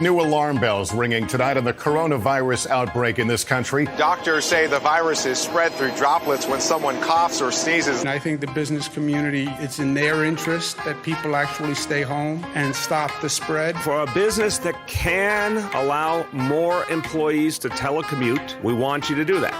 New alarm bells ringing tonight on the coronavirus outbreak in this country. Doctors say the virus is spread through droplets when someone coughs or sneezes. And I think the business community, it's in their interest that people actually stay home and stop the spread. For a business that can allow more employees to telecommute, we want you to do that.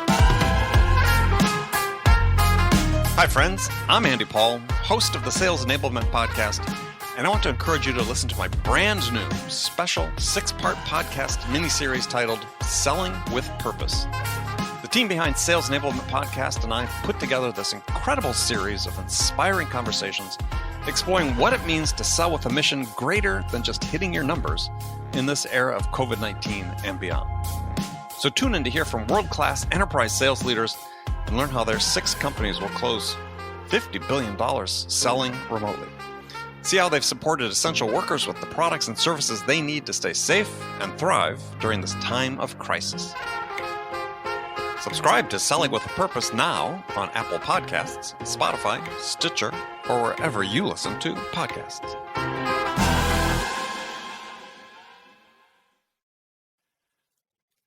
Hi, friends. I'm Andy Paul, host of the Sales Enablement Podcast, and I want to encourage you to listen to my brand new special 6-part podcast miniseries titled Selling with Purpose. The team behind Sales Enablement Podcast and I put together this incredible series of inspiring conversations exploring what it means to sell with a mission greater than just hitting your numbers in this era of COVID-19 and beyond. So tune in to hear from world-class enterprise sales leaders and learn how their 6 companies will close $50 billion selling remotely. See how they've supported essential workers with the products and services they need to stay safe and thrive during this time of crisis. Subscribe to Selling with a Purpose now on Apple Podcasts, Spotify, Stitcher, or wherever you listen to podcasts.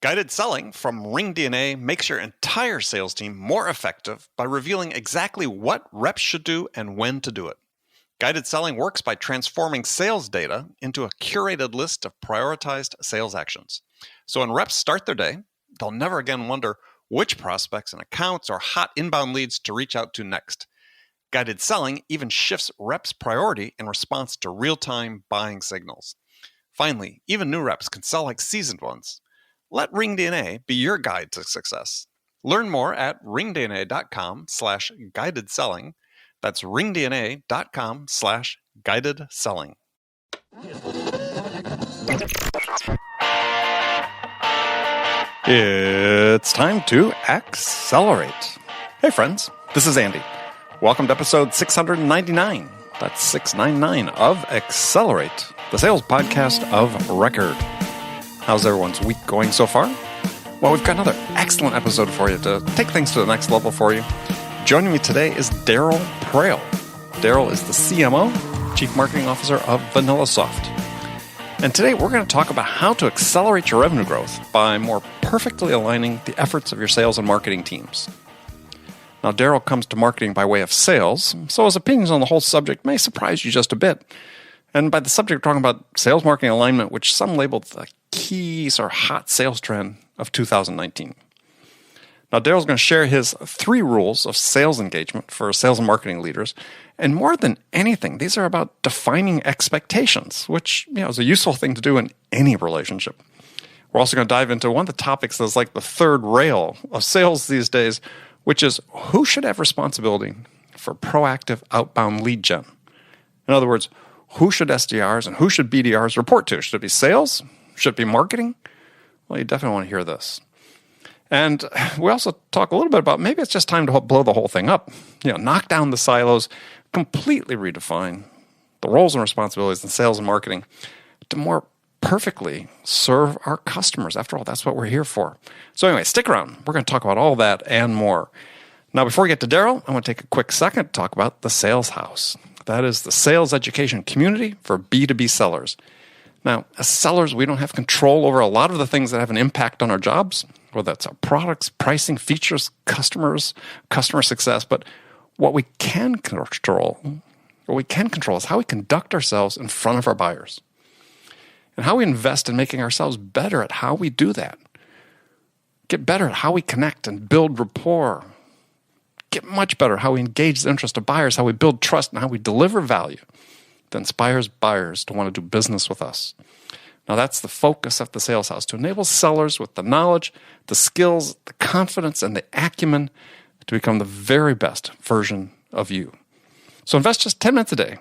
Guided Selling from RingDNA makes your entire sales team more effective by revealing exactly what reps should do and when to do it. Guided Selling works by transforming sales data into a curated list of prioritized sales actions. So when reps start their day, they'll never again wonder which prospects and accounts or hot inbound leads to reach out to next. Guided Selling even shifts reps' priority in response to real-time buying signals. Finally, even new reps can sell like seasoned ones. Let RingDNA be your guide to success. Learn more at ringdna.com/guided selling. That's ringdna.com/guided selling. It's time to accelerate. Hey friends, this is Andy. Welcome to episode 699. That's 699 of Accelerate, the sales podcast of record. How's everyone's week going so far? Well, we've got another excellent episode for you to take things to the next level for you. Joining me today is Darryl Praill. Darryl is the CMO, Chief Marketing Officer of VanillaSoft. And today we're going to talk about how to accelerate your revenue growth by more perfectly aligning the efforts of your sales and marketing teams. Now, Darryl comes to marketing by way of sales, so his opinions on the whole subject may surprise you just a bit. And by the subject, we're talking about sales marketing alignment, which some labeled the key or hot sales trend of 2019. Now, Darryl's going to share his 3 rules of sales engagement for sales and marketing leaders. And more than anything, these are about defining expectations, which is a useful thing to do in any relationship. We're also going to dive into one of the topics that's like the third rail of sales these days, which is who should have responsibility for proactive outbound lead gen. In other words, who should SDRs and who should BDRs report to? Should it be sales? Should it be marketing? Well, you definitely want to hear this. And we also talk a little bit about maybe it's just time to blow the whole thing up. Knock down the silos, completely redefine the roles and responsibilities in sales and marketing to more perfectly serve our customers. After all, that's what we're here for. So anyway, stick around. We're going to talk about all that and more. Now, before we get to Darryl, I want to take a quick second to talk about the Sales House. That is the sales education community for B2B sellers. Now, as sellers, we don't have control over a lot of the things that have an impact on our jobs, whether that's our products, pricing, features, customers, customer success. But what we can control is how we conduct ourselves in front of our buyers and how we invest in making ourselves better at how we do that. Get better at how we connect and build rapport. Get much better at how we engage the interest of buyers, how we build trust, and how we deliver value that inspires buyers to want to do business with us. Now, that's the focus of the Sales House, to enable sellers with the knowledge, the skills, the confidence, and the acumen to become the very best version of you. So invest just 10 minutes a day,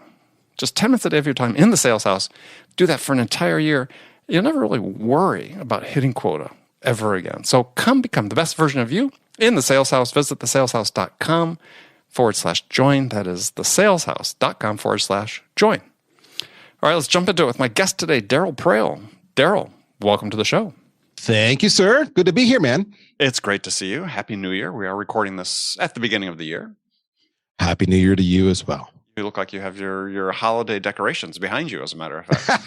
just 10 minutes a day of your time in the Sales House. Do that for an entire year. You'll never really worry about hitting quota ever again. So come become the best version of you in the Sales House. Visit thesaleshouse.com/join. That is thesaleshouse.com/join. All right, let's jump into it with my guest today, Darryl Praill. Darryl, welcome to the show. Thank you, sir. Good to be here, man. It's great to see you. Happy New Year. We are recording this at the beginning of the year. Happy New Year to you as well. You look like you have your holiday decorations behind you, as a matter of fact.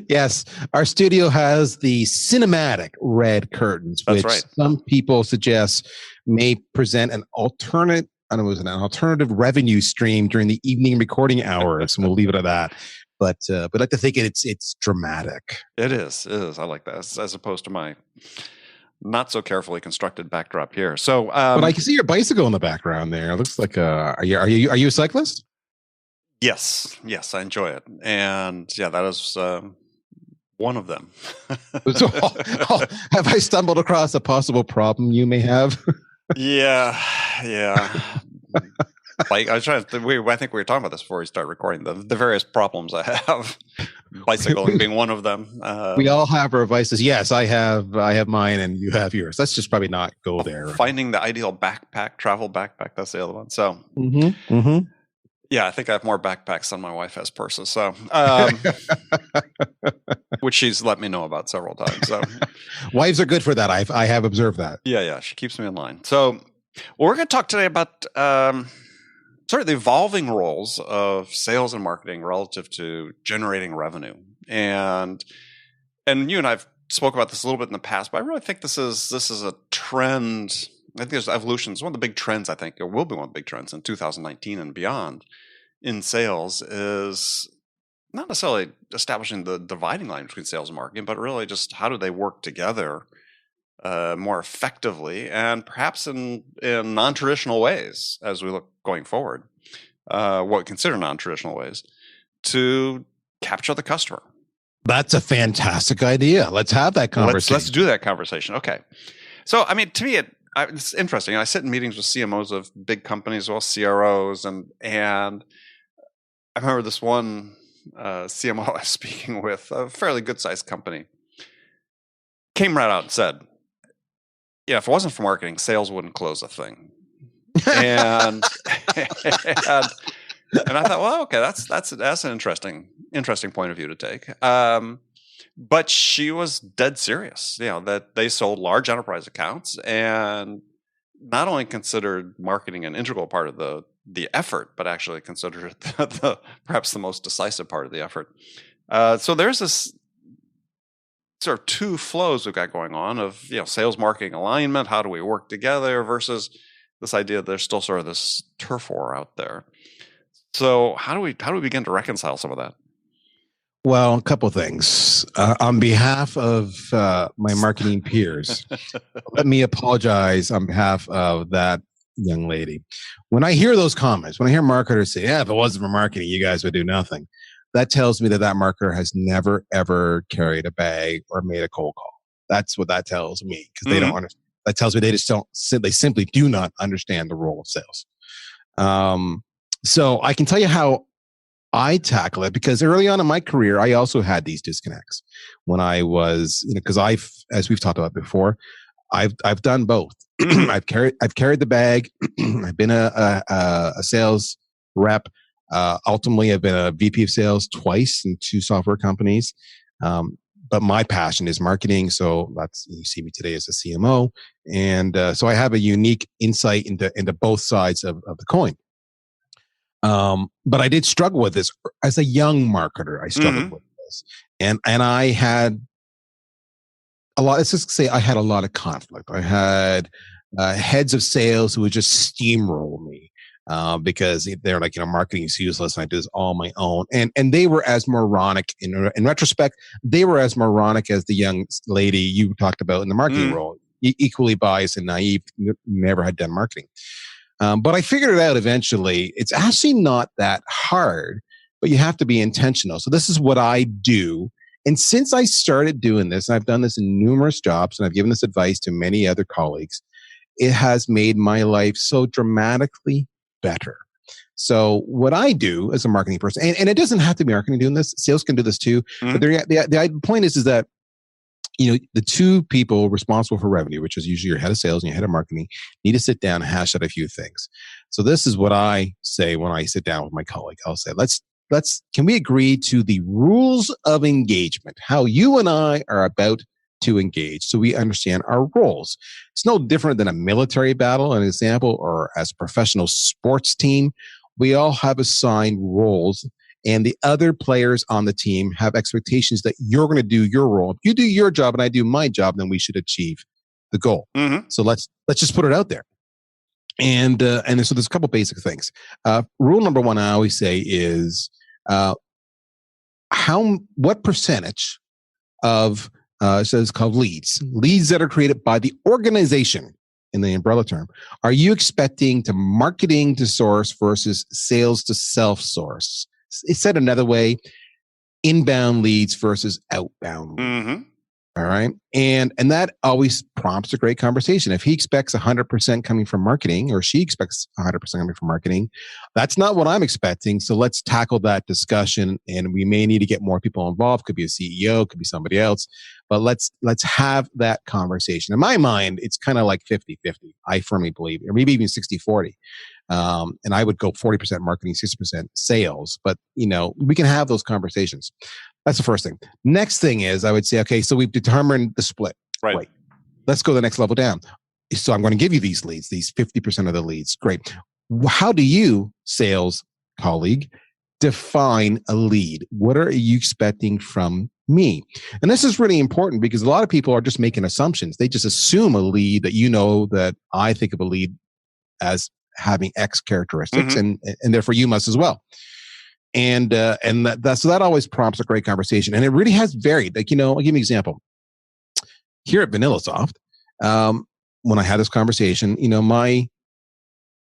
Yes, our studio has the cinematic red curtains, That's which right. some people suggest may present an alternate. I don't know, an alternative revenue stream during the evening recording hours, and we'll leave it at that. But I like to think it's dramatic. It is. It is. I like that as opposed to my not so carefully constructed backdrop here. So, But I can see your bicycle in the background there. It looks like are you a cyclist? yes, I enjoy it, and yeah, that is one of them. So, have I stumbled across a possible problem you may have? yeah. Like I was trying to, I think we were talking about this before we start recording the various problems I have, bicycling being one of them. We all have our vices. Yes, I have mine, and you have yours. Let's just probably not go there. Finding the ideal travel backpack. That's the other one. So, yeah, I think I have more backpacks than my wife has purses. So, which she's let me know about several times. So, wives are good for that. I have observed that. Yeah, she keeps me in line. So, we're going to talk today about sort of the evolving roles of sales and marketing relative to generating revenue. And you and I've spoke about this a little bit in the past, but I really think this is a trend. I think there's evolution. It's one of the big trends, I think, or will be one of the big trends in 2019 and beyond in sales is not necessarily establishing the dividing line between sales and marketing, but really just how do they work together more effectively and perhaps in non-traditional ways as we look going forward, what we consider non-traditional ways to capture the customer. That's a fantastic idea. Let's have that conversation. Let's do that conversation. Okay. So, I mean, to me, it's interesting. I sit in meetings with CMOs of big companies, as well as CROs, and I remember this one CMO I was speaking with, a fairly good-sized company, came right out and said, yeah, if it wasn't for marketing, sales wouldn't close a thing. And I thought, well, okay, that's an interesting point of view to take. But she was dead serious, that they sold large enterprise accounts and not only considered marketing an integral part of the effort, but actually considered it perhaps the most decisive part of the effort. So there's this sort of two flows we've got going on of sales marketing alignment. How do we work together versus this idea that there's still sort of this turf war out there. So how do we begin to reconcile some of that? Well, a couple things. On behalf of my marketing peers, let me apologize on behalf of that young lady. When I hear those comments, when I hear marketers say, yeah, if it wasn't for marketing, you guys would do nothing, that tells me that marketer has never, ever carried a bag or made a cold call. That's what that tells me, because they don't understand. That tells me they simply do not understand the role of sales. So I can tell you how I tackle it, because early on in my career, I also had these disconnects when I was, because as we've talked about before, I've done both. I've carried the bag. I've been a sales rep. Ultimately, I've been a VP of sales twice in 2 software companies. But my passion is marketing. So you see me today as a CMO. And so I have a unique insight into both sides of the coin. But I did struggle with this as a young marketer. I struggled with this, and I had a lot. Let's just say I had a lot of conflict. I had heads of sales who would just steamroll me because they're like, marketing is useless, and I do this all on my own. And they were as moronic in retrospect. They were as moronic as the young lady you talked about in the marketing role, equally biased and naive, never had done marketing. But I figured it out eventually. It's actually not that hard, but you have to be intentional. So this is what I do. And since I started doing this, and I've done this in numerous jobs, and I've given this advice to many other colleagues, it has made my life so dramatically better. So what I do as a marketing person, and it doesn't have to be marketing doing this, sales can do this too. But the point is that the 2 people responsible for revenue, which is usually your head of sales and your head of marketing, need to sit down and hash out a few things. So this is what I say when I sit down with my colleague. I'll say, can we agree to the rules of engagement, how you and I are about to engage, so we understand our roles. It's no different than a military battle, an example, or as a professional sports team. We all have assigned roles, and the other players on the team have expectations that you're going to do your role. If you do your job and I do my job, then we should achieve the goal. So let's just put it out there. And so there's a couple basic things. Rule number one, I always say is what percentage of so it's called leads that are created by the organization in the umbrella term, are you expecting to marketing to source versus sales to self source? It's said another way, inbound leads versus outbound leads. All right. And that always prompts a great conversation. If he expects 100% coming from marketing, or she expects 100% coming from marketing, that's not what I'm expecting. So let's tackle that discussion. And we may need to get more people involved. Could be a CEO, could be somebody else. But let's have that conversation. In my mind, it's kind of like 50-50. I firmly believe, or maybe even 60-40. And I would go 40% marketing, 60% sales. But, we can have those conversations. That's the first thing. Next thing is I would say, okay, so we've determined the split. Right. Let's go the next level down. So I'm going to give you these leads, these 50% of the leads. Great. How do you, sales colleague, define a lead? What are you expecting from me? And this is really important because a lot of people are just making assumptions. They just assume a lead that I think of a lead as having X characteristics, and therefore you must as well. And that always prompts a great conversation. And it really has varied. Like, I'll give you an example. Here at VanillaSoft, when I had this conversation, my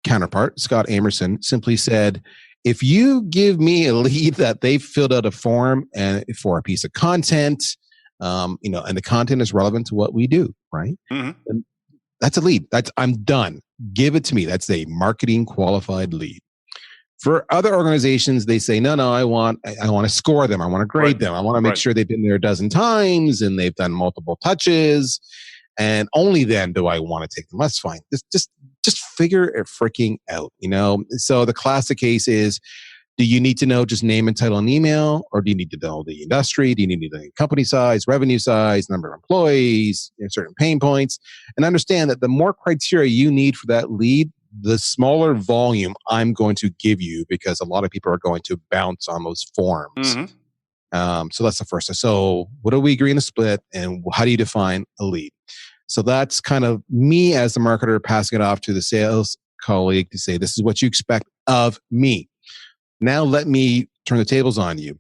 counterpart, Scott Amerson, simply said, if you give me a lead that they've filled out a form and for a piece of content, and the content is relevant to what we do, right? And that's a lead. I'm done. Give it to me. That's a marketing qualified lead. For other organizations, they say, no, I want to score them. I want to grade them. I want to make sure they've been there a dozen times and they've done multiple touches. And only then do I want to take them. That's fine. Just figure it freaking out, So the classic case is, do you need to know just name and title and email, or do you need to know the industry? Do you need to know the company size, revenue size, number of employees, certain pain points? And understand that the more criteria you need for that lead, the smaller volume I'm going to give you, because a lot of people are going to bounce on those forms. So that's the first. So what do we agree on a split, and how do you define a lead? So that's kind of me as the marketer passing it off to the sales colleague to say, this is what you expect of me. Now let me turn the tables on you.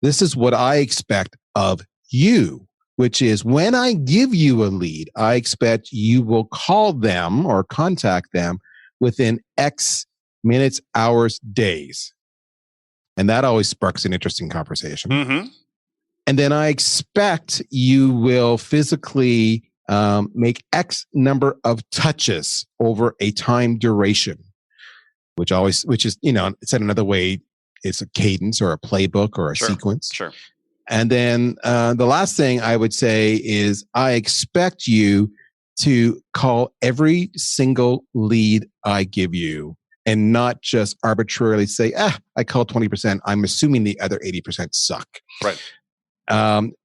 This is what I expect of you, which is when I give you a lead, I expect you will call them or contact them within X minutes, hours, days. And that always sparks an interesting conversation. And then I expect you will physically make X number of touches over a time duration, which is, said another way, it's a cadence or a playbook or a sequence. Sure. And then the last thing I would say is I expect you to call every single lead I give you, and not just arbitrarily say, I called 20%. I'm assuming the other 80% suck. Right.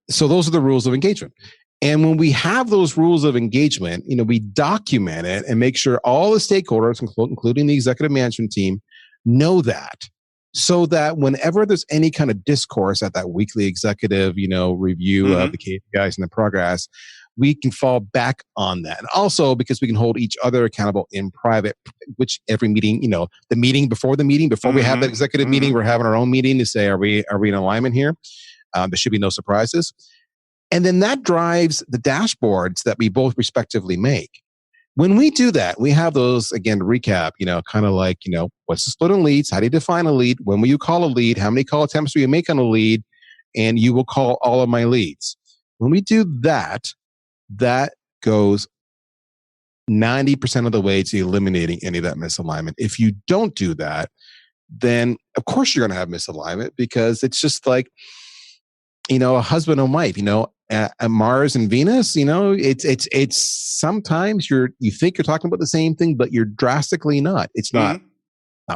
So those are the rules of engagement. And when we have those rules of engagement, we document it and make sure all the stakeholders, including the executive management team, know that. So that whenever there's any kind of discourse at that weekly executive, review of the KPIs and the progress, we can fall back on that. And also because we can hold each other accountable in private, which every meeting, the meeting before we have that executive meeting, we're having our own meeting to say, are we in alignment here? There should be no surprises. And then that drives the dashboards that we both respectively make. When we do that, we have those, again, to recap, kind of like, what's the split on leads? How do you define a lead? When will you call a lead? How many call attempts will you make on a lead? And you will call all of my leads. When we do that, that goes 90% of the way to eliminating any of that misalignment. If you don't do that, then of course you're going to have misalignment, because it's just like, a husband and wife, Mars and Venus, it's sometimes you think you're talking about the same thing, but you're drastically not. It's not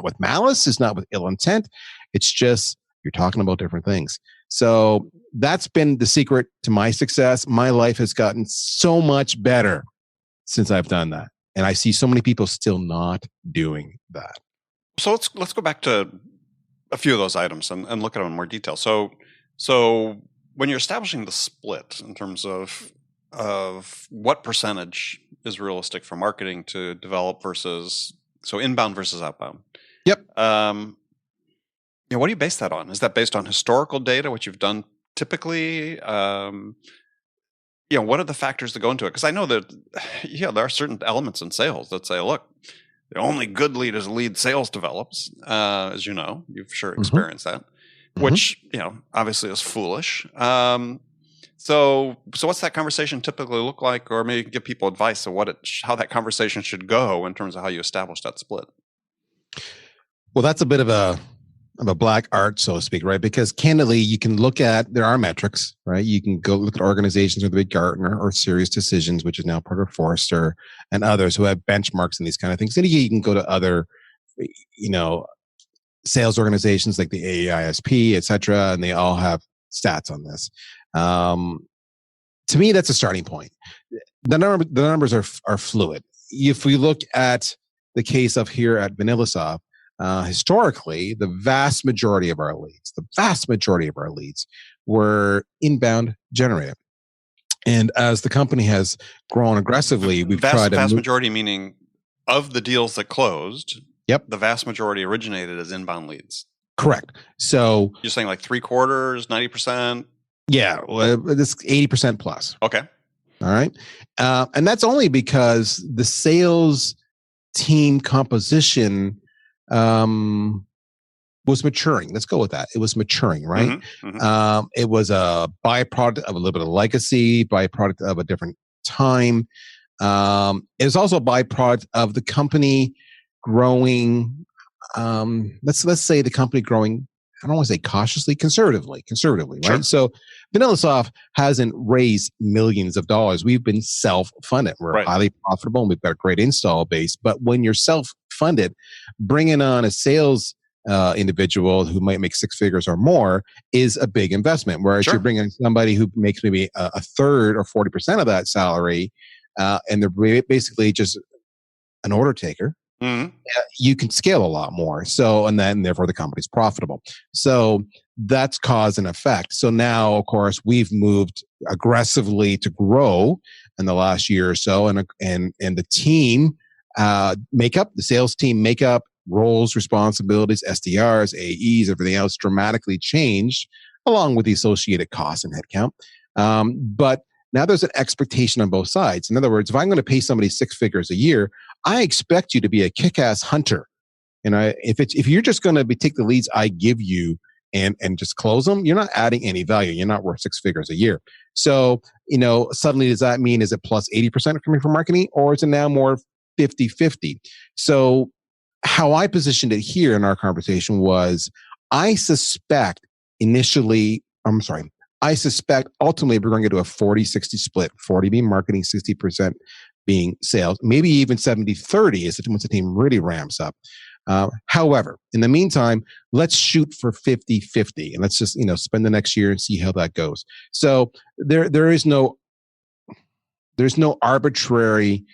with malice. It's not with ill intent. It's just, you're talking about different things. So that's been the secret to my success. My life has gotten so much better since I've done that. And I see so many people still not doing that. So let's go back to a few of those items and look at them in more detail. So when you're establishing the split in terms of what percentage is realistic for marketing to develop versus inbound versus outbound. Yep. What do you base that on? Is that based on historical data, what you've done typically? What are the factors that go into it? Because I know that, there are certain elements in sales that say, look, the only good lead is a lead sales develops, as you know, you've sure experienced that, which, obviously is foolish. So what's that conversation typically look like? Or maybe you can give people advice of how that conversation should go in terms of how you establish that split. Well, that's a bit of a black art, so to speak, right? Because candidly, you can look at, there are metrics, right? You can go look at organizations with the big Gartner or Serious Decisions, which is now part of Forrester, and others who have benchmarks and these kind of things. And you can go to other, sales organizations like the AISP, et cetera, and they all have stats on this. To me, that's a starting point. The numbers are fluid. If we look at the case of here at VanillaSoft, historically, the vast majority of our leads were inbound generated. And as the company has grown aggressively, we've tried to... Vast majority meaning of the deals that closed, yep, the vast majority originated as inbound leads. Correct. So... You're saying like 3/4, 90%? Yeah, well, it's 80% plus. Okay. All right. And that's only because the sales team composition was maturing. Let's go with that. It was maturing, right? It was a byproduct of a little bit of legacy, byproduct of a different time. It was also a byproduct of the company growing. Let's say the company growing, I don't want to say cautiously, conservatively, right? Sure. So VanillaSoft hasn't raised millions of dollars. We've been self-funded. We're highly profitable and we've got a great install base. But when you're self-funded, bringing on a sales individual who might make six figures or more is a big investment. Whereas you're bringing somebody who makes maybe a third or 40% of that salary, and they're basically just an order taker. You can scale a lot more. So, and then therefore the company's profitable. So that's cause and effect. So now, of course, we've moved aggressively to grow in the last year or so, and the team makeup, the sales team makeup, roles, responsibilities, SDRs, AEs, everything else dramatically changed, along with the associated costs and headcount. But now there's an expectation on both sides. In other words, if I'm going to pay somebody six figures a year, I expect you to be a kick-ass hunter. And if you're just going to take the leads I give you and just close them, you're not adding any value. You're not worth six figures a year. So, suddenly does that mean, is it plus 80% coming from marketing, or is it now more 50-50? So how I positioned it here in our conversation was, I suspect ultimately we're going to get to a 40-60 split, 40 being marketing, 60% being sales, maybe even 70-30 once the team really ramps up. However, in the meantime, let's shoot for 50-50 and let's just, spend the next year and see how that goes. So there's no arbitrary,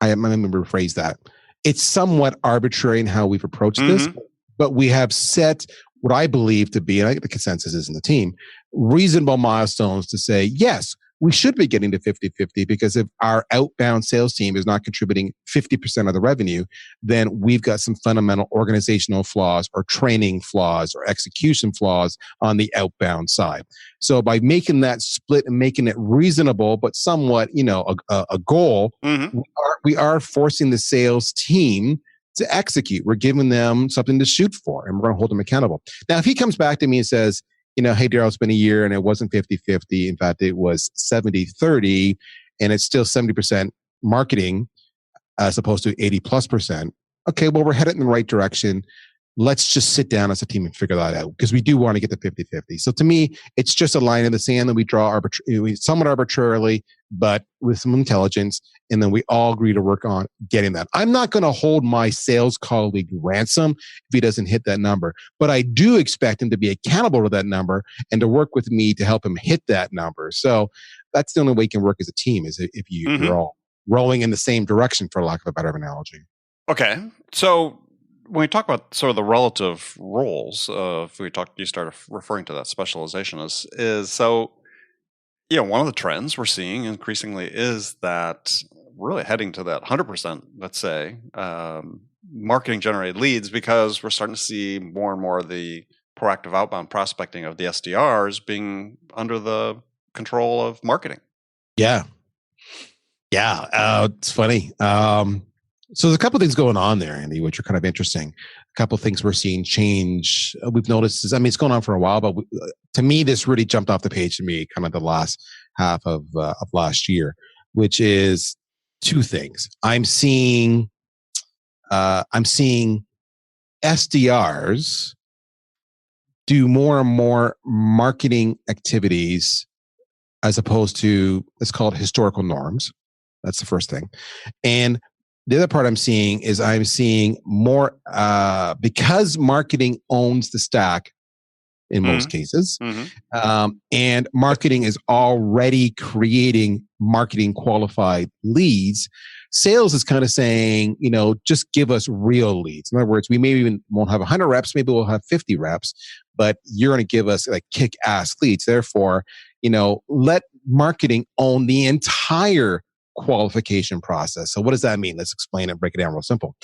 I'm going to rephrase that. It's somewhat arbitrary in how we've approached this, but we have set what I believe to be, and I think the consensus is in the team, reasonable milestones to say, yes, we should be getting to 50-50, because if our outbound sales team is not contributing 50% of the revenue, then we've got some fundamental organizational flaws or training flaws or execution flaws on the outbound side. So by making that split and making it reasonable, but somewhat, a goal, we are forcing the sales team to execute. We're giving them something to shoot for, and we're going to hold them accountable. Now, if he comes back to me and says, hey, Darryl, it's been a year and it wasn't 50-50. In fact, it was 70-30, and it's still 70% marketing as opposed to 80+%. Okay, well, we're headed in the right direction. Let's just sit down as a team and figure that out, because we do want to get to 50-50. So to me, it's just a line in the sand that we draw somewhat arbitrarily, but with some intelligence, and then we all agree to work on getting that. I'm not going to hold my sales colleague ransom if he doesn't hit that number, but I do expect him to be accountable to that number and to work with me to help him hit that number. So that's the only way you can work as a team, is if you're all rowing in the same direction, for lack of a better analogy. Okay. So when we talk about sort of the relative roles, if you started referring to that specialization is so, one of the trends we're seeing increasingly is that really heading to that 100%, let's say, marketing generated leads, because we're starting to see more and more of the proactive outbound prospecting of the SDRs being under the control of marketing. Yeah. It's funny. So there's a couple of things going on there, Andy, which are kind of interesting. A couple of things we're seeing change. We've noticed, it's going on for a while, but to me, this really jumped off the page to me kind of the last half of last year, which is two things. I'm seeing SDRs do more and more marketing activities as opposed to, let's call it, historical norms. That's the first thing. And the other part I'm seeing more because marketing owns the stack in most cases. And marketing is already creating marketing qualified leads. Sales is kind of saying, just give us real leads. In other words, we maybe even won't have 100 reps, maybe we'll have 50 reps, but you're going to give us like kick-ass leads. Therefore, let marketing own the entire qualification process. So what does that mean? Let's explain it, break it down real simple.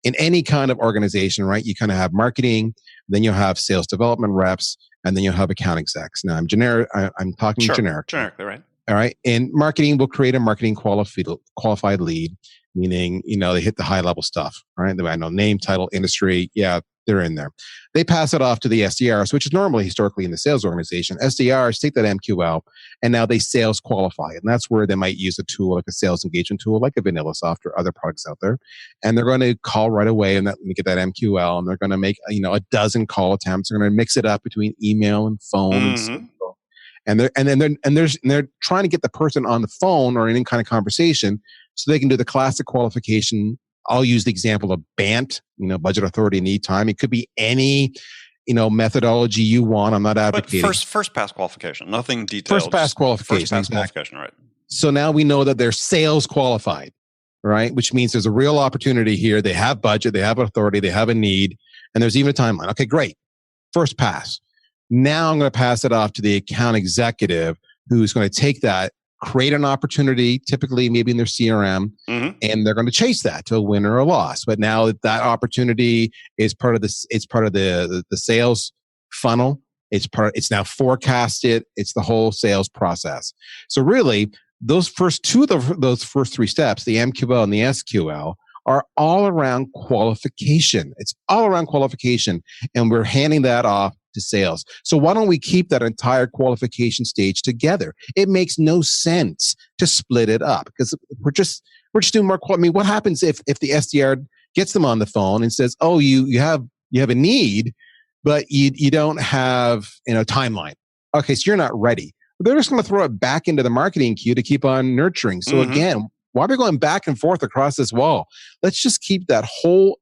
In any kind of organization, right, you kind of have marketing, then you'll have sales development reps, and then you'll have account execs. Now I'm talking generically, right? All right. And marketing will create a marketing qualified lead, meaning, they hit the high level stuff, right? I know name, title, industry. Yeah, they're in there. They pass it off to the SDRs, which is normally historically in the sales organization. SDRs take that MQL and now they sales qualify it. And that's where they might use a tool like a sales engagement tool, like a VanillaSoft or other products out there. And they're going to call right away and get that MQL, and they're going to make, a dozen call attempts. They're going to mix it up between email and phone and they're trying to get the person on the phone or in any kind of conversation so they can do the classic qualification. I'll use the example of BANT, budget, authority, need, time. It could be any, methodology you want. I'm not advocating. But first pass qualification, nothing detailed. First pass qualification. First pass qualification, right. So now we know that they're sales qualified, right? Which means there's a real opportunity here. They have budget, they have authority, they have a need, and there's even a timeline. Okay, great. First pass. Now I'm going to pass it off to the account executive who's going to take that, create an opportunity, typically maybe in their CRM, and they're going to chase that to a win or a loss. But now that opportunity is part of this. It's part of the sales funnel. It's now forecasted. It's the whole sales process. So really, those first three steps, the MQL and the SQL, are all around qualification. It's all around qualification, and we're handing that off to sales. So why don't we keep that entire qualification stage together? It makes no sense to split it up because we're just doing more. What happens if the SDR gets them on the phone and says, "Oh, you have a need, but you don't have timeline." Okay, so you're not ready. They're just going to throw it back into the marketing queue to keep on nurturing. So again, why are we going back and forth across this wall? Let's just keep that whole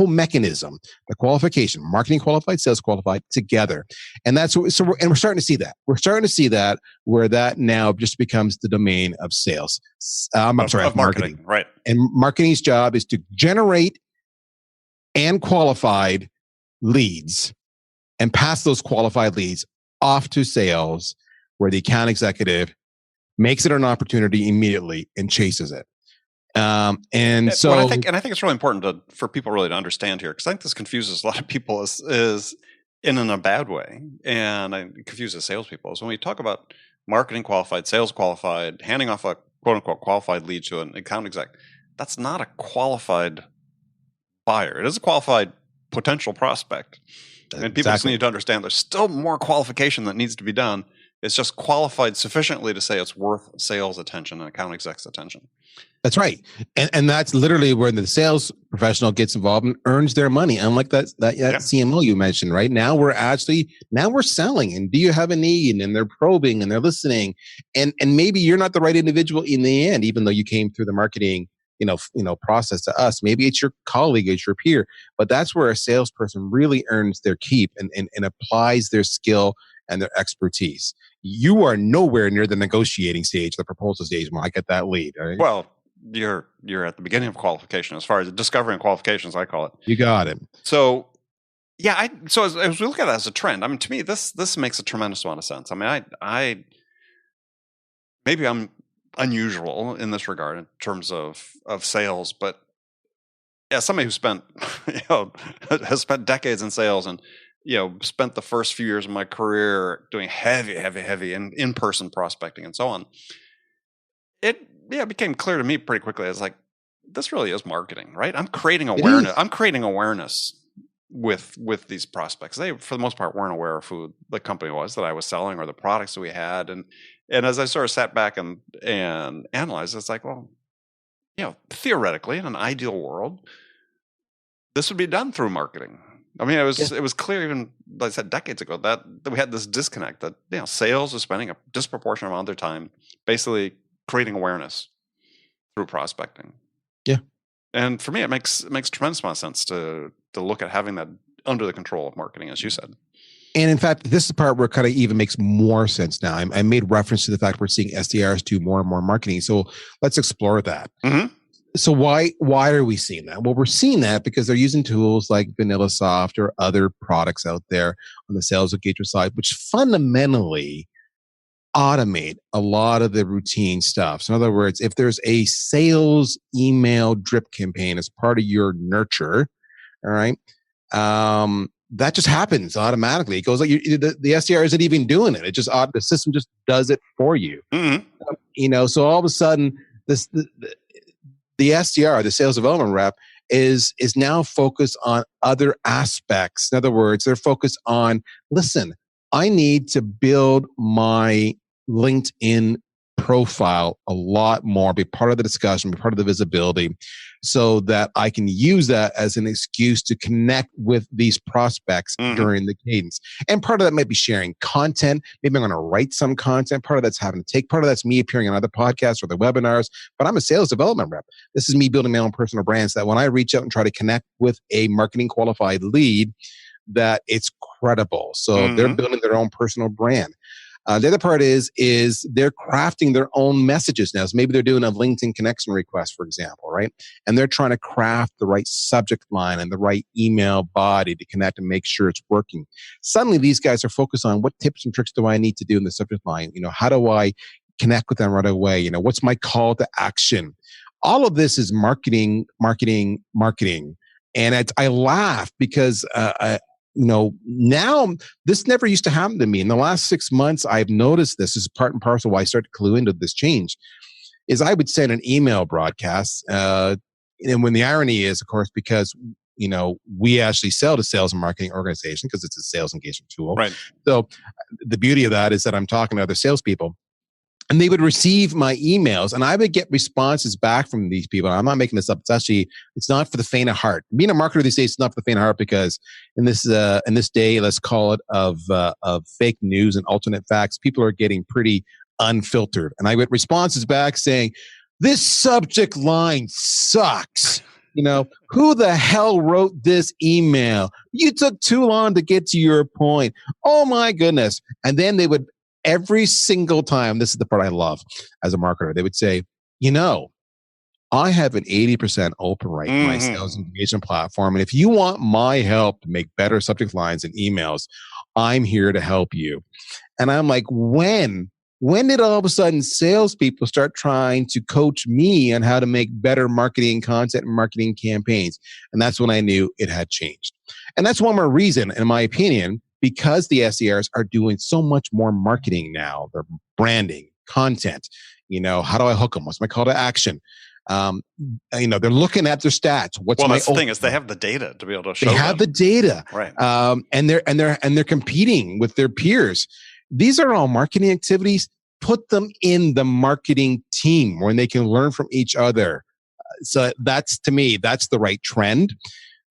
mechanism, the qualification, marketing qualified, sales qualified, together. And that's we're starting to see that. We're starting to see that where that now just becomes the domain of sales. Of marketing. Right. And marketing's job is to generate and qualified leads and pass those qualified leads off to sales, where the account executive makes it an opportunity immediately and chases it. I think it's really important for people really to understand here, because I think this confuses a lot of people is in a bad way, and it confuses salespeople. Is when we talk about marketing qualified, sales qualified, handing off a quote unquote qualified lead to an account exec, that's not a qualified buyer. It is a qualified potential prospect, and people just need to understand there's still more qualification that needs to be done. It's just qualified sufficiently to say it's worth sales attention and account exec's attention. That's right. And that's literally where the sales professional gets involved and earns their money. Unlike that CMO you mentioned, right? Now we're selling, and do you have a need? And they're probing and they're listening. And maybe you're not the right individual in the end, even though you came through the marketing, process to us. Maybe it's your colleague, it's your peer, but that's where a salesperson really earns their keep and applies their skill and their expertise. You are nowhere near the negotiating stage, the proposal stage when I get that lead. Right? Well, you're at the beginning of qualification, as far as discovering qualifications, I call it. You got it. So yeah, so as we look at that as a trend, I mean, to me, this makes a tremendous amount of sense. I mean, I maybe I'm unusual in this regard in terms of sales, but yeah, somebody who spent has spent decades in sales and spent the first few years of my career doing heavy in-person prospecting and so on. It became clear to me pretty quickly. It's like, this really is marketing, right? I'm creating awareness. I'm creating awareness with these prospects. They, for the most part, weren't aware of who the company was that I was selling or the products that we had. And as I sort of sat back and analyzed, it's like, well, theoretically, in an ideal world, this would be done through marketing. I mean, it was clear, even like I said, decades ago, that we had this disconnect that sales is spending a disproportionate amount of their time basically creating awareness through prospecting. Yeah, and for me, it makes a tremendous amount of sense to look at having that under the control of marketing, as you said. And in fact, this is the part where it kind of even makes more sense now. I made reference to the fact we're seeing SDRs do more and more marketing. So let's explore that. Mm-hmm. So why are we seeing that? Well, we're seeing that because they're using tools like VanillaSoft or other products out there on the sales engagement side, which fundamentally automate a lot of the routine stuff. So in other words, if there's a sales email drip campaign as part of your nurture, all right, that just happens automatically. It goes like the SDR isn't even doing it. It just the system just does it for you. Mm-hmm. So all of a sudden, the SDR, the sales development rep, is now focused on other aspects. In other words, they're focused on, listen, I need to build my LinkedIn profile a lot more, be part of the discussion, be part of the visibility, so that I can use that as an excuse to connect with these prospects during the cadence. And part of that might be sharing content. Maybe I'm going to write some content. Part of that's having to take. Part of that's me appearing on other podcasts or the webinars. But I'm a sales development rep. This is me building my own personal brand, so that when I reach out and try to connect with a marketing qualified lead, that it's credible. So they're building their own personal brand. The other part is they're crafting their own messages now. So maybe they're doing a LinkedIn connection request, for example, right? And they're trying to craft the right subject line and the right email body to connect and make sure it's working. Suddenly, these guys are focused on, what tips and tricks do I need to do in the subject line? How do I connect with them right away? What's my call to action? All of this is marketing. And I laugh because now this never used to happen to me. In the last 6 months, I've noticed this is part and parcel why I started to clue into this change. Is I would send an email broadcast, and when the irony is, of course, because we actually sell to sales and marketing organization because it's a sales engagement tool. Right. So the beauty of that is that I'm talking to other salespeople. And they would receive my emails, and I would get responses back from these people. I'm not making this up. It's not for the faint of heart. Being a marketer these days is not for the faint of heart, because in this day, let's call it, of fake news and alternate facts, people are getting pretty unfiltered. And I get responses back saying, "This subject line sucks. Who the hell wrote this email? You took too long to get to your point. Oh my goodness." And then they would, every single time, this is the part I love as a marketer, they would say, I have an 80% open rate in my sales engagement platform. And if you want my help to make better subject lines and emails, I'm here to help you. And I'm like, when did all of a sudden salespeople start trying to coach me on how to make better marketing content and marketing campaigns? And that's when I knew it had changed. And that's one more reason, in my opinion, because the SDRs are doing so much more marketing now. They're branding, content. How do I hook them? What's my call to action? They're looking at their stats. That's the thing, is they have the data to be able to show. They have the data, right? And they're competing with their peers. These are all marketing activities. Put them in the marketing team when they can learn from each other. So that's, to me, that's the right trend.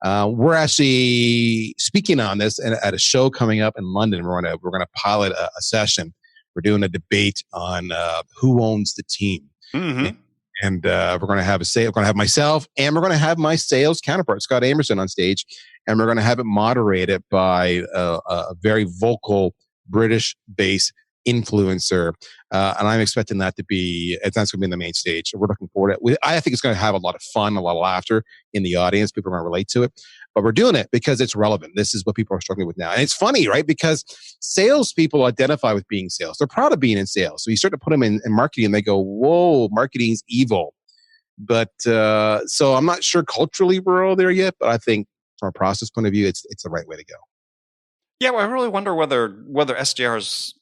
We're actually speaking on this at a show coming up in London. We're going to pilot a session. We're doing a debate on who owns the team, and we're going to have we're going to have myself, and we're going to have my sales counterpart, Scott Amerson, on stage, and we're going to have it moderated by a very vocal British-based influencer, and I'm expecting that's going to be in the main stage. So we're looking forward to it. I think it's going to have a lot of fun, a lot of laughter in the audience. People are going to relate to it, but we're doing it because it's relevant. This is what people are struggling with now, and it's funny, right? Because salespeople identify with being sales. They're proud of being in sales. So you start to put them in marketing, and they go, "Whoa, marketing's evil." But so I'm not sure culturally we're all there yet, but I think from a process point of view, it's the right way to go. Yeah, well, I really wonder whether SDRs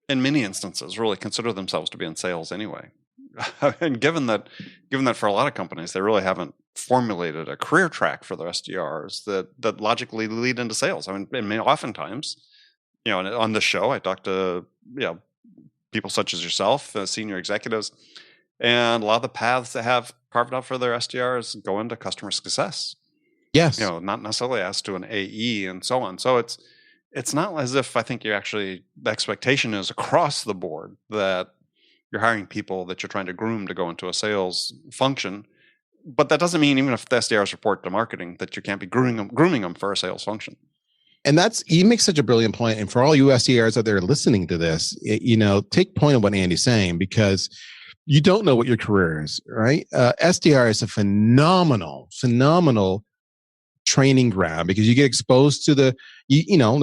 in many instances really consider themselves to be in sales anyway. And given that for a lot of companies, they really haven't formulated a career track for their SDRs that logically lead into sales. I mean, oftentimes, on this show, I talk to, people such as yourself, senior executives, and a lot of the paths they have carved out for their SDRs go into customer success. Yes. Not necessarily as to an AE and so on. So it's not as if I think the expectation is across the board that you're hiring people that you're trying to groom to go into a sales function. But that doesn't mean even if the SDRs report to marketing that you can't be grooming them for a sales function. And you make such a brilliant point. And for all you SDRs out there listening to this, take point of what Andy's saying, because you don't know what your career is, right? SDR is a phenomenal training ground because you get exposed to like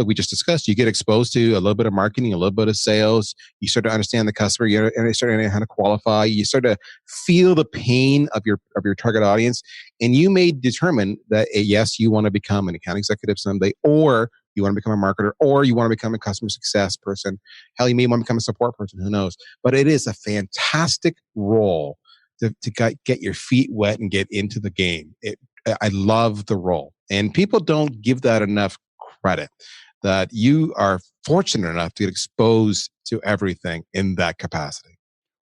we just discussed, you get exposed to a little bit of marketing, a little bit of sales. You start to understand the customer, you start to understand how to qualify. You start to feel the pain of your target audience, and you may determine that yes, you want to become an account executive someday, or you want to become a marketer, or you want to become a customer success person. Hell, you may want to become a support person. Who knows? But it is a fantastic role to get your feet wet and get into the game. I love the role, and people don't give that enough credit, that you are fortunate enough to get exposed to everything in that capacity.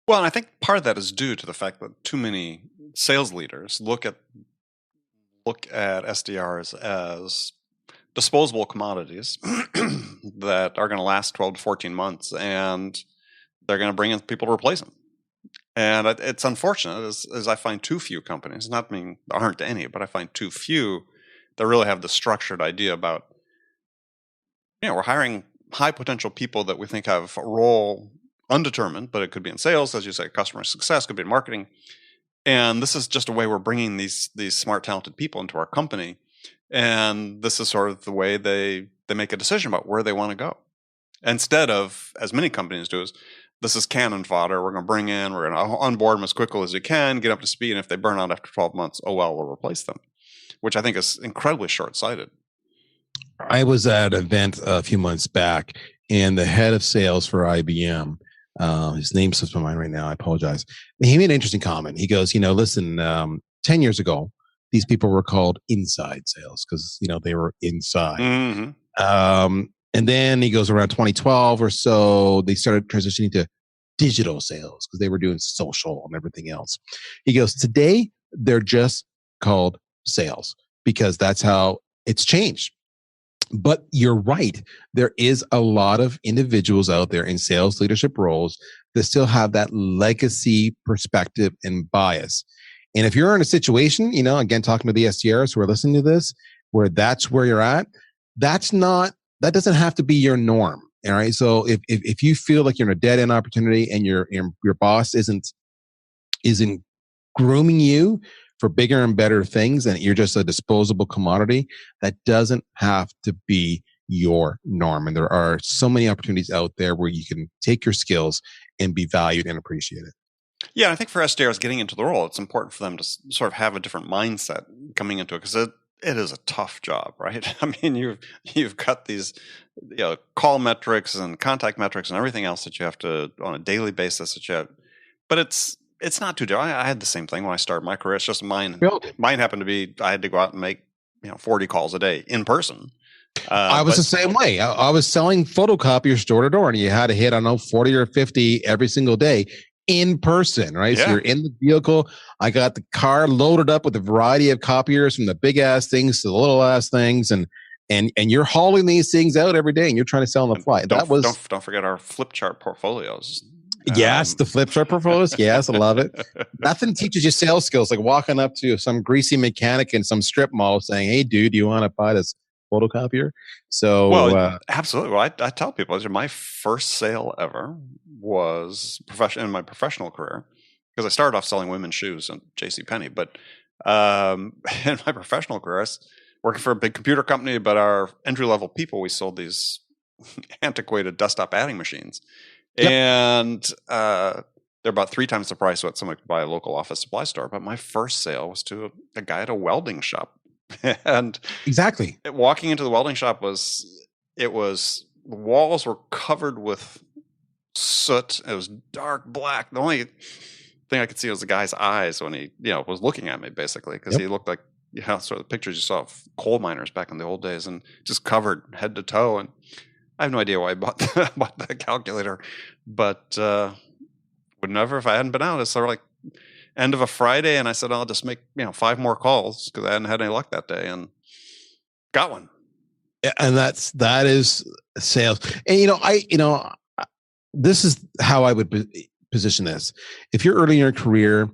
Well, and I think part of that is due to the fact that too many sales leaders look at SDRs as disposable commodities that are going to last 12 to 14 months, and they're going to bring in people to replace them. And it's unfortunate, as I find too few companies, not meaning there aren't any, but I find too few that really have the structured idea about, we're hiring high potential people that we think have a role undetermined, but it could be in sales, as you say, customer success, could be in marketing. And this is just a way we're bringing these smart, talented people into our company. And this is sort of the way they make a decision about where they want to go. Instead of, as many companies do, is this is cannon fodder. We're going to bring in, we're going to onboard them as quickly as you can, get up to speed. And if they burn out after 12 months, oh, well, we'll replace them, which I think is incredibly short-sighted. I was at an event a few months back, and the head of sales for IBM, his name slips my mind right now, I apologize. He made an interesting comment. He goes, listen, 10 years ago, these people were called inside sales because, they were inside. Mm-hmm. And then he goes around 2012 or so, they started transitioning to digital sales because they were doing social and everything else. He goes, today, they're just called sales because that's how it's changed. But you're right. There is a lot of individuals out there in sales leadership roles that still have that legacy perspective and bias. And if you're in a situation, again, talking to the SDRs who are listening to this, where that's where you're at, that doesn't have to be your norm. All right. So if you feel like you're in a dead end opportunity and your boss isn't grooming you for bigger and better things, and you're just a disposable commodity, that doesn't have to be your norm. And there are so many opportunities out there where you can take your skills and be valued and appreciated. Yeah, I think for SDRs getting into the role, it's important for them to sort of have a different mindset coming into it, because it is a tough job, right? I mean, you've got these call metrics and contact metrics and everything else that you have to on a daily basis but it's not too difficult. I had the same thing when I started my career. It's just mine happened to be I had to go out and make 40 calls a day in person. I was the same way. I was selling photocopiers door to door, and you had to hit 40 or 50 every single day in person, right? Yeah. So you're in the vehicle. I got the car loaded up with a variety of copiers, from the big ass things to the little ass things, and you're hauling these things out every day, and you're trying to sell on the fly. Don't forget our flip chart portfolios. Yes, the flip chart portfolios. Yes, I love it. Nothing teaches you sales skills like walking up to some greasy mechanic in some strip mall saying, "Hey, dude, do you want to buy this photocopier. So Well, absolutely. Well, I tell people my first sale ever was in my professional career, because I started off selling women's shoes at JCPenney. But in my professional career, I was working for a big computer company, but our entry-level people, we sold these antiquated desktop adding machines. Yep. And they're about 3 times the price of what someone could buy at a local office supply store. But my first sale was to a guy at a welding shop. And exactly. walking into the welding shop the walls were covered with soot. It was dark black. The only thing I could see was the guy's eyes when he was looking at me, basically, because he looked like sort of the pictures you saw of coal miners back in the old days, and just covered head to toe. And I have no idea why I bought the calculator, but would never, if I hadn't been out. It's sort of like end of a Friday, and I said, I'll just make 5 more calls, because I hadn't had any luck that day, and got one. And that is sales. And this is how I would position this. If you're early in your career,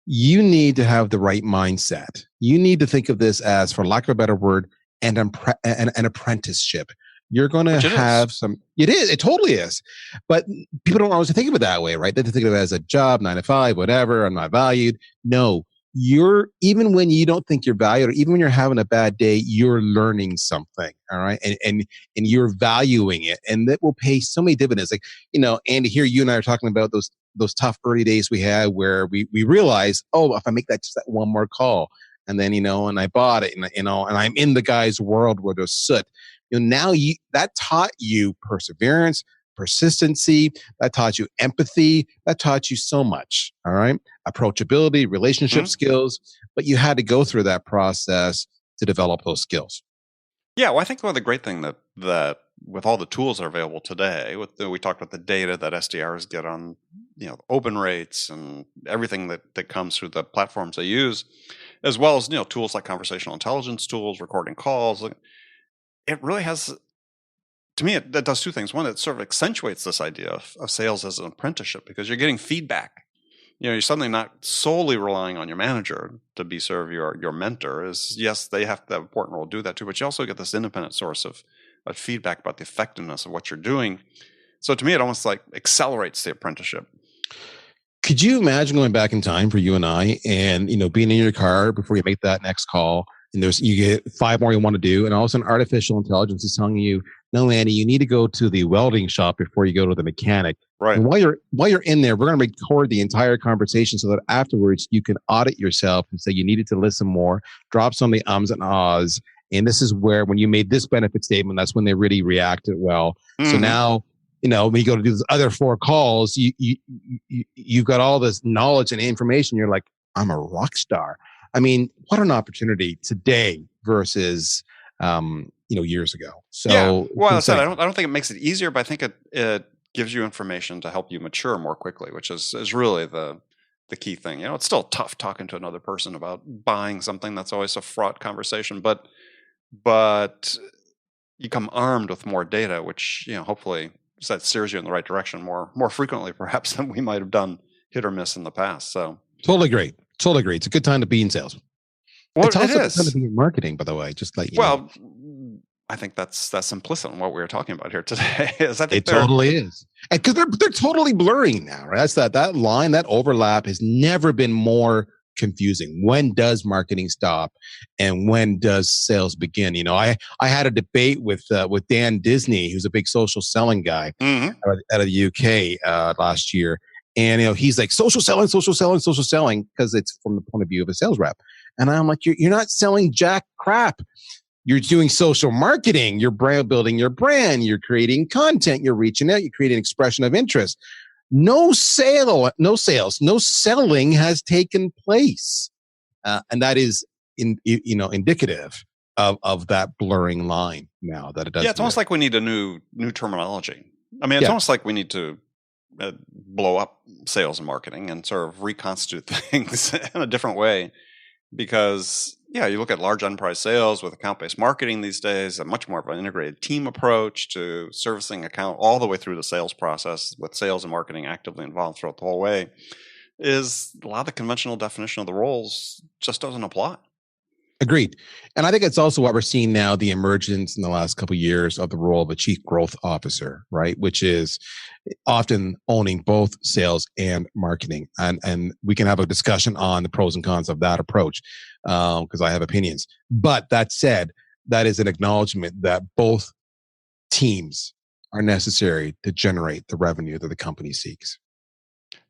you need to have the right mindset. You need to think of this as, for lack of a better word, an apprenticeship. You're going to have some. It totally is. But people don't always think of it that way, right? They think of it as a job, 9 to 5, whatever. I'm not valued. No, even when you don't think you're valued, or even when you're having a bad day, you're learning something. All right. And you're valuing it. And that will pay so many dividends. Like, Andy, here you and I are talking about those tough early days we had, where we realized, if I make that one more call, and then, and I bought it, and I'm in the guy's world where there's soot. Now that taught you perseverance, persistency, that taught you empathy, that taught you so much. All right. Approachability, relationship skills, but you had to go through that process to develop those skills. Yeah. Well, I think one of the great thing that with all the tools that are available today, we talked about the data that SDRs get on, open rates and everything that comes through the platforms they use, as well as, tools like conversational intelligence tools, recording calls. It really has, to me, that does 2 things. One, it sort of accentuates this idea of sales as an apprenticeship, because you're getting feedback. You're suddenly not solely relying on your manager to be sort of your mentor. Yes, they have that important role to do that too, but you also get this independent source of feedback about the effectiveness of what you're doing. So to me, it almost like accelerates the apprenticeship. Could you imagine going back in time for you and I, and being in your car before you make that next call, and you get 5 more you want to do, and all of a sudden artificial intelligence is telling you, no, Andy, you need to go to the welding shop before you go to the mechanic. Right. And while you're in there, we're going to record the entire conversation so that afterwards you can audit yourself and say you needed to listen more, drop some of the ums and ahs. And this is where, when you made this benefit statement, that's when they really reacted well. So now, when you go to do those other 4 calls, you've got all this knowledge and information. You're like, I'm a rock star. I mean, what an opportunity today versus, years ago. So, yeah. Well, I said, I don't think it makes it easier, but I think it gives you information to help you mature more quickly, which is really the key thing. It's still tough talking to another person about buying something. That's always a fraught conversation, but you come armed with more data, which, hopefully that steers you in the right direction more frequently, perhaps, than we might have done hit or miss in the past. So totally agree. It's a good time to be in sales. Well, it's also a good time to be in marketing, by the way. Just like I think that's implicit in what we were talking about here today. It totally is, because they're totally blurring now, right? That's that line, that overlap has never been more confusing. When does marketing stop, and when does sales begin? I had a debate with Dan Disney, who's a big social selling guy out of the UK last year. And he's like, social selling, because it's from the point of view of a sales rep. And I'm like, you're not selling jack crap. You're doing social marketing. You're building your brand. You're creating content. You're reaching out. You're creating expression of interest. No selling has taken place, and that is indicative of that blurring line now that it does. Yeah, it's almost like we need a new terminology. I mean, it's almost like we need to blow up sales and marketing and sort of reconstitute things in a different way, because you look at large enterprise sales with account-based marketing these days, a much more of an integrated team approach to servicing account all the way through the sales process, with sales and marketing actively involved throughout the whole way. Is a lot of the conventional definition of the roles just doesn't apply. Agreed. And I think it's also what we're seeing now, the emergence in the last couple of years of the role of a chief growth officer, right? Which is often owning both sales and marketing. And we can have a discussion on the pros and cons of that approach because I have opinions. But that said, that is an acknowledgement that both teams are necessary to generate the revenue that the company seeks.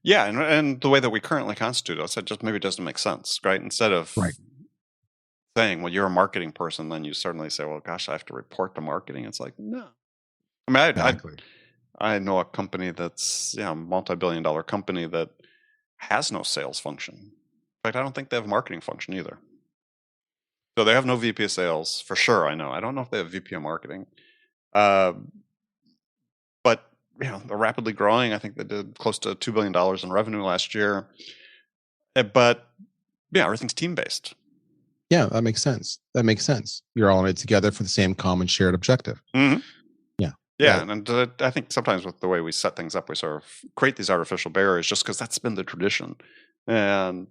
Yeah, and the way that we currently constitute us, it just maybe doesn't make sense, right? Instead of saying, well, you're a marketing person, then you certainly say, well, gosh, I have to report to marketing. It's like, no. I mean, Exactly. I know a company that's a multi-billion-dollar company that has no sales function. In fact, I don't think they have a marketing function either. So they have no VP of sales for sure. I know. I don't know if they have VP of marketing. But they're rapidly growing. I think they did close to $2 billion in revenue last year. But everything's team-based. Yeah, that makes sense. You're all in it together for the same common shared objective. Mm-hmm. Yeah. And I think sometimes with the way we set things up, we sort of create these artificial barriers just because that's been the tradition. And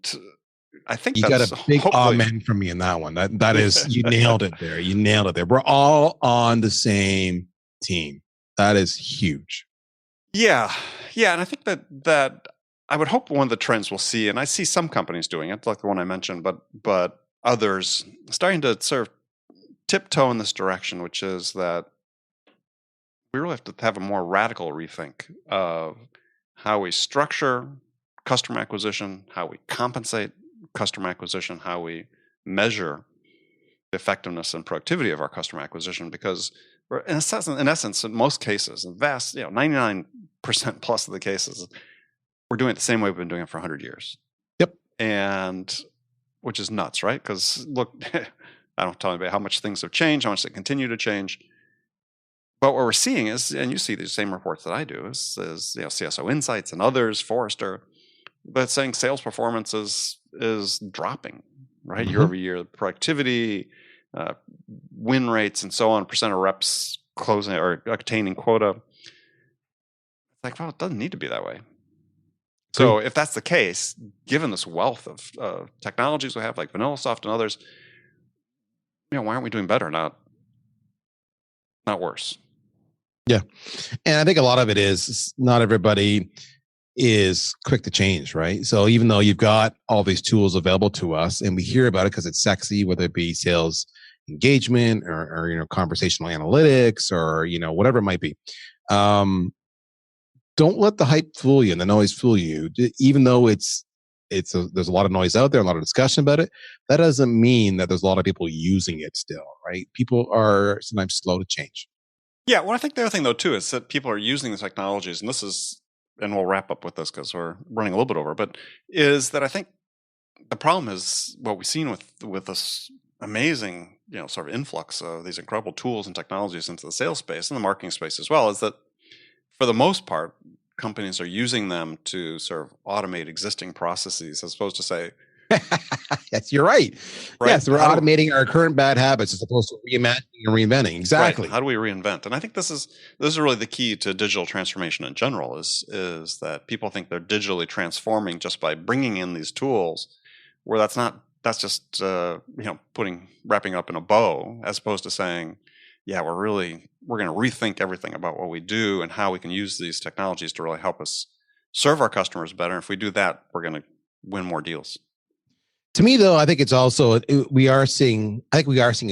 I think you got a big amen from me in that one. That is, you nailed it there. We're all on the same team. That is huge. Yeah. And I think that I would hope one of the trends we'll see, and I see some companies doing it, like the one I mentioned, but others starting to sort of tiptoe in this direction, which is that we really have to have a more radical rethink of how we structure customer acquisition, how we compensate customer acquisition, how we measure the effectiveness and productivity of our customer acquisition, because in essence, in most cases, in vast, 99% plus of the cases, we're doing it the same way we've been doing it for 100 years. Yep. And which is nuts, right? Because look, I don't tell anybody how much things have changed, how much they continue to change. But what we're seeing is, and you see these same reports that I do, is CSO Insights and others, Forrester, that's saying sales performance is dropping, right? Mm-hmm. Year over year, productivity, win rates, and so on, percent of reps closing or attaining quota. It's like, well, it doesn't need to be that way. So if that's the case, given this wealth of technologies we have, like VanillaSoft and others, why aren't we doing better, not worse? Yeah. And I think a lot of it is not everybody is quick to change, right? So even though you've got all these tools available to us and we hear about it because it's sexy, whether it be sales engagement or conversational analytics or, whatever it might be. Don't let the hype fool you and the noise fool you. Even though there's a lot of noise out there, a lot of discussion about it, that doesn't mean that there's a lot of people using it still, right? People are sometimes slow to change. Yeah, well, I think the other thing, though, too, is that people are using the technologies, and we'll wrap up with this because we're running a little bit over, but is that I think the problem is what we've seen with this amazing, sort of influx of these incredible tools and technologies into the sales space and the marketing space as well, is that for the most part, companies are using them to sort of automate existing processes as opposed to say, yes, you're right. Yes, we're automating our current bad habits as opposed to reimagining and reinventing. Exactly. Right. How do we reinvent? And I think this is really the key to digital transformation in general is that people think they're digitally transforming just by bringing in these tools, where that's just wrapping up in a bow, as opposed to saying, yeah, we're going to rethink everything about what we do and how we can use these technologies to really help us serve our customers better. And if we do that, we're going to win more deals. To me, though, I think it's also we are seeing a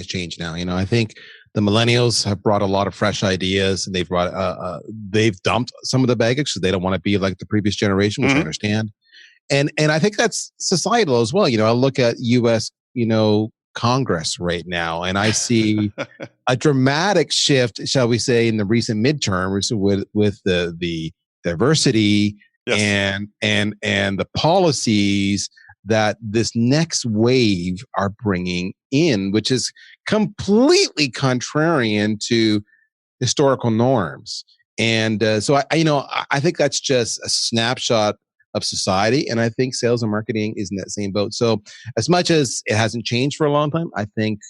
change now. I think the millennials have brought a lot of fresh ideas, and they've dumped some of the baggage because they don't want to be like the previous generation, which I understand. And I think that's societal as well. I look at U.S. Congress right now, and I see a dramatic shift, shall we say, in the recent midterms with the diversity and the policies that this next wave are bringing in, which is completely contrarian to historical norms. And so I think that's just a snapshot of society. And I think sales and marketing is in that same boat. So as much as it hasn't changed for a long time, I think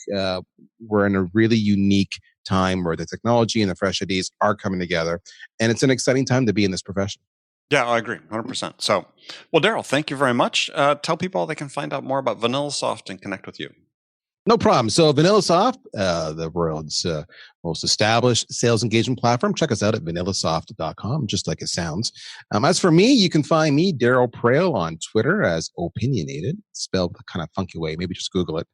we're in a really unique time where the technology and the fresh ideas are coming together. And it's an exciting time to be in this profession. Yeah, I agree, 100%. So, well, Darryl, thank you very much. Tell people how they can find out more about VanillaSoft and connect with you. No problem. So VanillaSoft, the world's most established sales engagement platform. Check us out at vanillasoft.com, just like it sounds. As for me, you can find me, Darryl Praill, on Twitter as Opinionated, spelled kind of funky way. Maybe just Google it.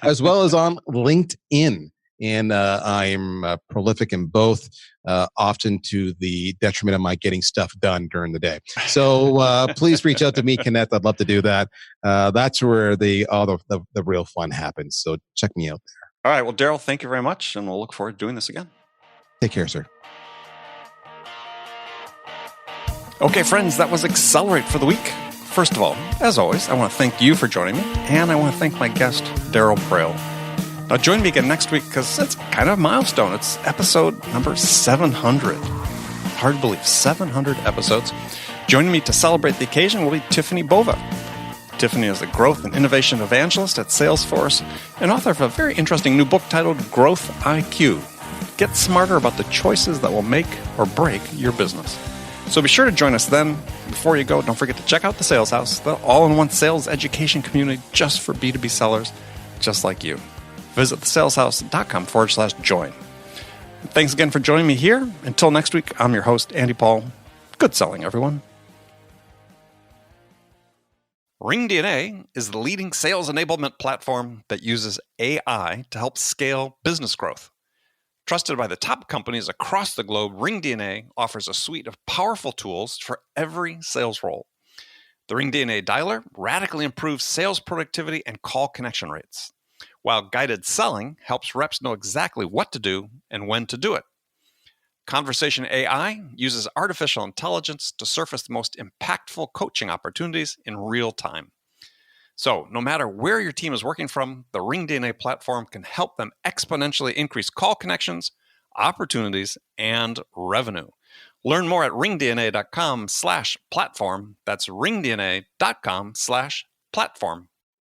As well as on LinkedIn. And I'm prolific in both, often to the detriment of my getting stuff done during the day. So please reach out to me, connect. I'd love to do that. That's where all the real fun happens. So check me out there. All right. Well, Darryl, thank you very much. And we'll look forward to doing this again. Take care, sir. Okay, friends, that was Accelerate for the week. First of all, as always, I want to thank you for joining me. And I want to thank my guest, Darryl Praill. Now, join me again next week because it's kind of a milestone. It's episode number 700. Hard to believe, 700 episodes. Joining me to celebrate the occasion will be Tiffany Bova. Tiffany is a growth and innovation evangelist at Salesforce and author of a very interesting new book titled Growth IQ. Get smarter about the choices that will make or break your business. So be sure to join us then. Before you go, don't forget to check out the Sales House, the all-in-one sales education community just for B2B sellers just like you. Visit thesaleshouse.com/join. Thanks again for joining me here. Until next week, I'm your host, Andy Paul. Good selling, everyone. RingDNA is the leading sales enablement platform that uses AI to help scale business growth. Trusted by the top companies across the globe, RingDNA offers a suite of powerful tools for every sales role. The RingDNA Dialer radically improves sales productivity and call connection rates, while guided selling helps reps know exactly what to do and when to do it. Conversation AI uses artificial intelligence to surface the most impactful coaching opportunities in real time. So, no matter where your team is working from, the RingDNA platform can help them exponentially increase call connections, opportunities, and revenue. Learn more at ringdna.com/platform. That's ringdna.com/platform.